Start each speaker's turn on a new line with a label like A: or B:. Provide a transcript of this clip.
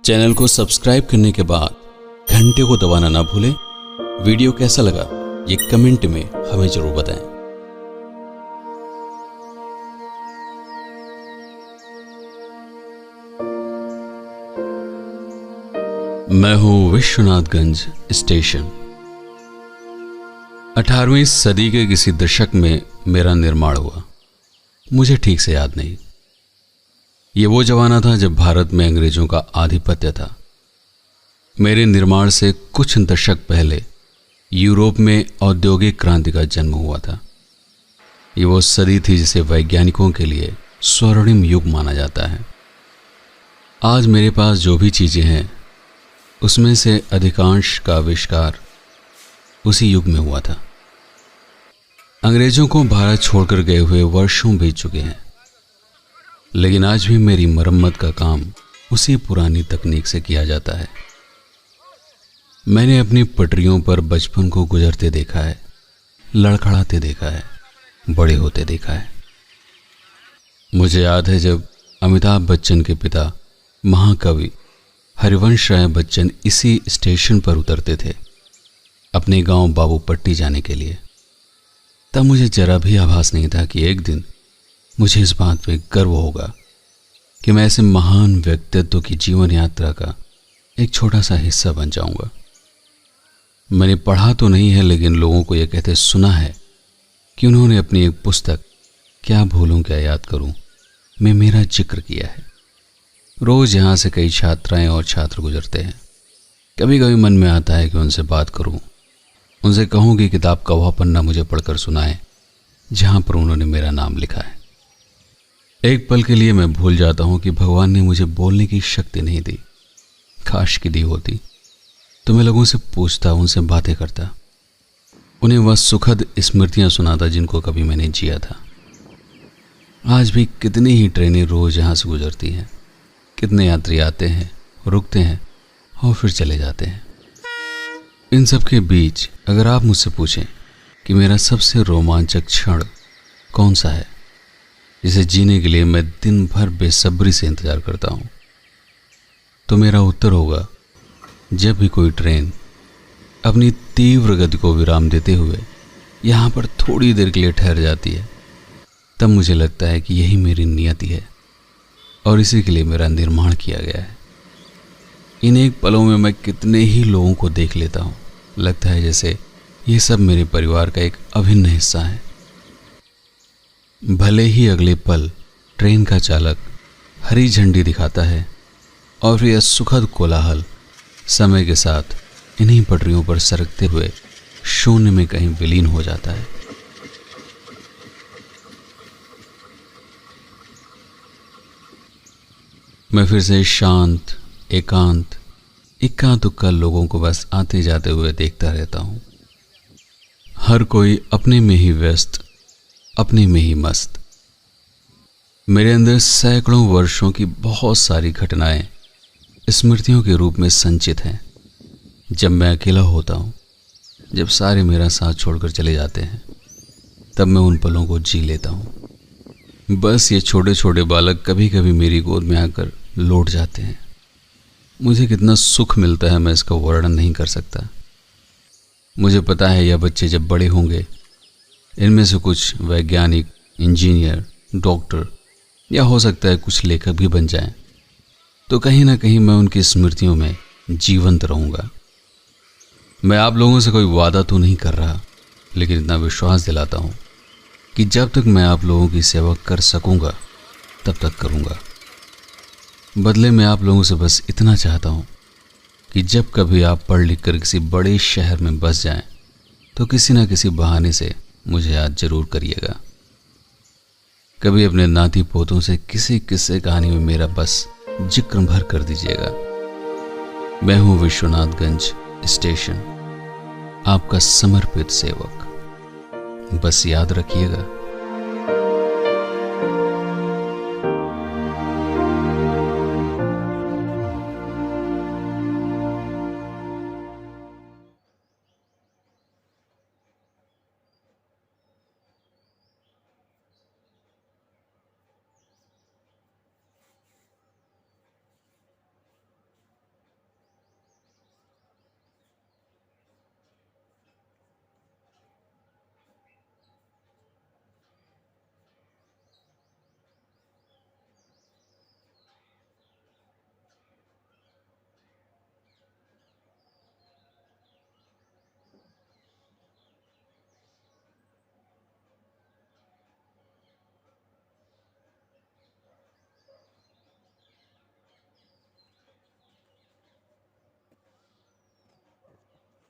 A: Channel को subscribe करने के बाद घंटे को दबाना ना भूलें। वीडियो कैसा लगा ये कमेंट में हमें जरूर बताएं। मैं हूं विश्वनाथगंज स्टेशन। 18वीं सदी के किसी दशक में मेरा निर्माण हुआ। मुझे ठीक से याद नहीं। ये वो जमाना था जब भारत में अंग्रेजों का आधिपत्य था। मेरे निर्माण से कुछ दशक पहले यूरोप में औद्योगिक क्रांति का जन्म हुआ था। ये वो सदी थी जिसे वैज्ञानिकों के लिए स्वर्णिम युग माना जाता है। आज मेरे पास जो भी चीजें हैं उसमें से अधिकांश का आविष्कार उसी युग में हुआ था। अंग्रेजों को भारत छोड़कर गए हुए वर्षों बीत चुके हैं, लेकिन आज भी मेरी मरम्मत का काम उसी पुरानी तकनीक से किया जाता है। मैंने अपनी पटरियों पर बचपन को गुजरते देखा है, लड़खड़ाते देखा है, बड़े होते देखा है। मुझे याद है जब अमिताभ बच्चन के पिता महाकवि हरिवंश राय बच्चन इसी स्टेशन पर उतरते थे अपने गांव बाबूपट्टी जाने के लिए। तब मुझे जरा भी आभास नहीं था कि एक दिन मुझे इस बात पे गर्व होगा कि मैं ऐसे महान व्यक्तित्व की जीवन यात्रा का एक छोटा सा हिस्सा बन जाऊंगा। मैंने पढ़ा तो नहीं है, लेकिन लोगों को यह कहते सुना है कि उन्होंने अपनी एक पुस्तक क्या भूलूं क्या याद करूं में मेरा जिक्र किया है। रोज यहां से कई छात्राएं और छात्र गुजरते हैं। कभी कभी मन में आता है कि उनसे बात करूं, उनसे कहूं कि किताब का वह पन्ना मुझे पढ़कर सुनाएं जहां पर उन्होंने मेरा नाम लिखा है। एक पल के लिए मैं भूल जाता हूं कि भगवान ने मुझे बोलने की शक्ति नहीं दी। काश की दी होती तो मैं लोगों से पूछता, उनसे बातें करता, उन्हें वह सुखद स्मृतियां सुनाता जिनको कभी मैंने जिया था। आज भी कितनी ही ट्रेनें रोज यहां से गुजरती हैं, कितने यात्री आते हैं, रुकते हैं और फिर चले जाते हैं। इन सब के बीच अगर आप मुझसे पूछें कि मेरा सबसे रोमांचक क्षण कौन सा है जिसे जीने के लिए मैं दिन भर बेसब्री से इंतजार करता हूं, तो मेरा उत्तर होगा जब भी कोई ट्रेन अपनी तीव्र गति को विराम देते हुए यहां पर थोड़ी देर के लिए ठहर जाती है, तब मुझे लगता है कि यही मेरी नियति है और इसी के लिए मेरा निर्माण किया गया है। इन एक पलों में मैं कितने ही लोगों को देख लेता हूं, लगता है जैसे ये सब मेरे परिवार का एक अभिन्न हिस्सा है। भले ही अगले पल ट्रेन का चालक हरी झंडी दिखाता है और फिर यह सुखद कोलाहल समय के साथ इन्हीं पटरियों पर सरकते हुए शून्य में कहीं विलीन हो जाता है। मैं फिर से शांत, एकांत, इक्का दुक्का लोगों को बस आते जाते हुए देखता रहता हूं। हर कोई अपने में ही व्यस्त, अपने में ही मस्त। मेरे अंदर सैकड़ों वर्षों की बहुत सारी घटनाएं स्मृतियों के रूप में संचित हैं। जब मैं अकेला होता हूं, जब सारे मेरा साथ छोड़कर चले जाते हैं, तब मैं उन पलों को जी लेता हूं। बस ये छोटे छोटे बालक कभी कभी मेरी गोद में आकर लौट जाते हैं। मुझे कितना सुख मिलता है मैं इसका वर्णन नहीं कर सकता। मुझे पता है यह बच्चे जब बड़े होंगे इनमें से कुछ वैज्ञानिक, इंजीनियर, डॉक्टर या हो सकता है कुछ लेखक भी बन जाएं, तो कहीं ना कहीं मैं उनकी स्मृतियों में जीवंत रहूंगा। मैं आप लोगों से कोई वादा तो नहीं कर रहा, लेकिन इतना विश्वास दिलाता हूं कि जब तक मैं आप लोगों की सेवा कर सकूंगा तब तक करूंगा। बदले में आप लोगों से बस इतना चाहता हूं कि जब कभी आप पढ़ लिख कर किसी बड़े शहर में बस जाएं, तो किसी ना किसी बहाने से मुझे याद जरूर करिएगा। कभी अपने नाती पोतों से किसी किस्से कहानी में मेरा बस जिक्र भर कर दीजिएगा। मैं हूं विश्वनाथगंज स्टेशन, आपका समर्पित सेवक। बस याद रखिएगा,